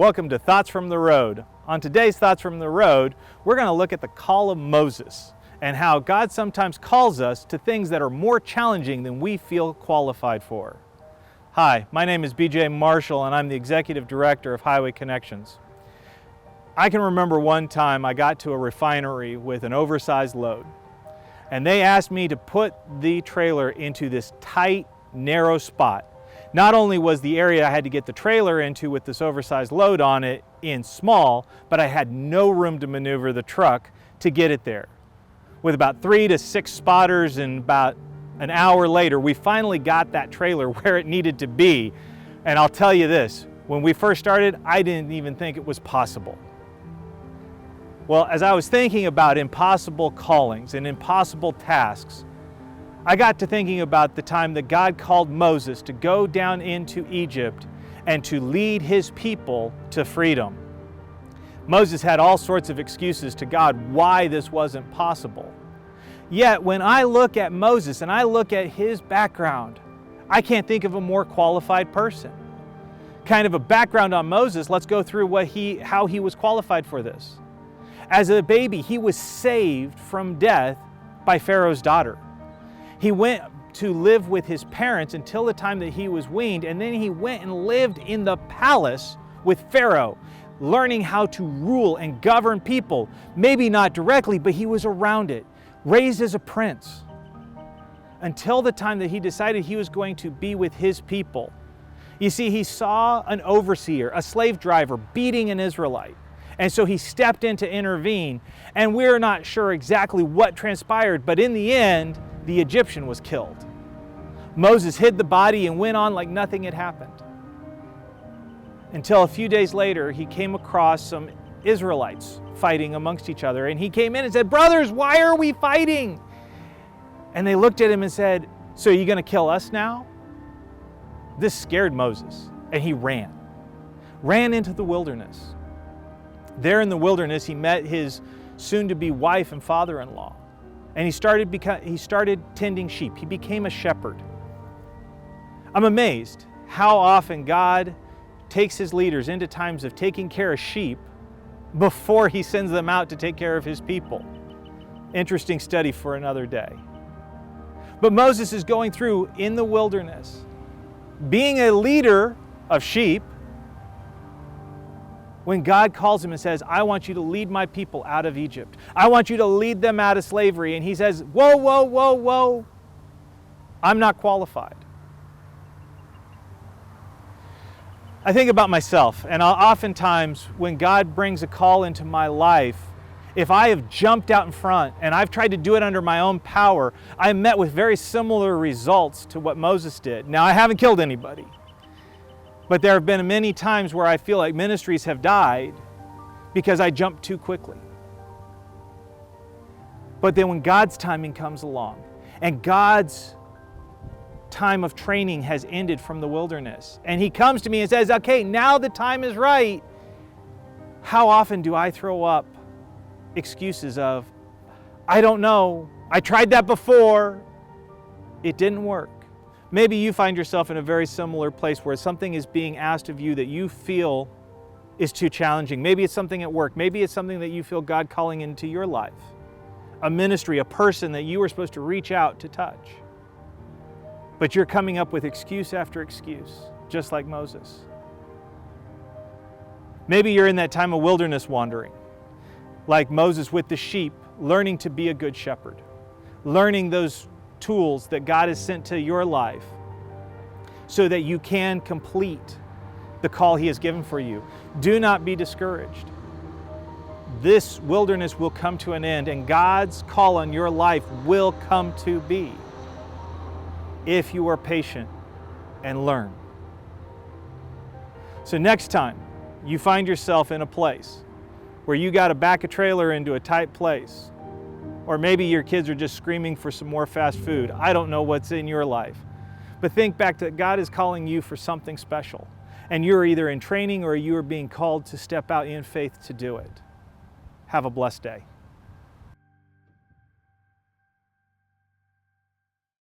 Welcome to Thoughts from the Road. On today's Thoughts from the Road, we're going to look at the call of Moses and how God sometimes calls us to things that are more challenging than we feel qualified for. Hi, my name is BJ Marshall and I'm the Executive Director of Highway Connections. I can remember one time I got to a refinery with an oversized load and they asked me to put the trailer into this tight, narrow spot. Not only was the area I had to get the trailer into with this oversized load on it in small, but I had no room to maneuver the truck to get it there. With about 3 to 6 spotters and about an hour later, we finally got that trailer where it needed to be. And I'll tell you this, when we first started, I didn't even think it was possible. Well, as I was thinking about impossible callings and impossible tasks, I got to thinking about the time that God called Moses to go down into Egypt and to lead his people to freedom. Moses had all sorts of excuses to God why this wasn't possible. Yet when I look at Moses and I look at his background, I can't think of a more qualified person. Kind of a background on Moses, let's go through how he was qualified for this. As a baby, he was saved from death by Pharaoh's daughter. He went to live with his parents until the time that he was weaned, and then he went and lived in the palace with Pharaoh, learning how to rule and govern people. Maybe not directly, but he was around it, raised as a prince, until the time that he decided he was going to be with his people. You see, he saw an overseer, a slave driver, beating an Israelite. And so he stepped in to intervene, and we're not sure exactly what transpired, but in the end, the Egyptian was killed. Moses hid the body and went on like nothing had happened. Until a few days later, he came across some Israelites fighting amongst each other. And he came in and said, "Brothers, why are we fighting?" And they looked at him and said, "So are you going to kill us now?" This scared Moses, and he ran into the wilderness. There in the wilderness, he met his soon-to-be wife and father-in-law. And he started tending sheep. He became a shepherd. I'm amazed how often God takes his leaders into times of taking care of sheep before he sends them out to take care of his people. Interesting study for another day. But Moses is going through in the wilderness, being a leader of sheep, when God calls him and says, "I want you to lead my people out of Egypt. I want you to lead them out of slavery." And he says, "Whoa, whoa, whoa, whoa. I'm not qualified." I think about myself, and oftentimes when God brings a call into my life, if I have jumped out in front and I've tried to do it under my own power, I'm met with very similar results to what Moses did. Now, I haven't killed anybody. But there have been many times where I feel like ministries have died because I jumped too quickly. But then when God's timing comes along and God's time of training has ended from the wilderness, and he comes to me and says, "Okay, now the time is right," how often do I throw up excuses of, "I don't know, I tried that before, it didn't work"? Maybe you find yourself in a very similar place where something is being asked of you that you feel is too challenging. Maybe it's something at work. Maybe it's something that you feel God calling into your life. A ministry, a person that you were supposed to reach out to touch. But you're coming up with excuse after excuse, just like Moses. Maybe you're in that time of wilderness wandering, like Moses with the sheep, learning to be a good shepherd, learning those tools that God has sent to your life so that you can complete the call he has given for you. Do not be discouraged. This wilderness will come to an end and God's call on your life will come to be if you are patient and learn. So next time you find yourself in a place where you got to back a trailer into a tight place, or maybe your kids are just screaming for some more fast food. I don't know what's in your life. But think back that God is calling you for something special. And you're either in training or you are being called to step out in faith to do it. Have a blessed day.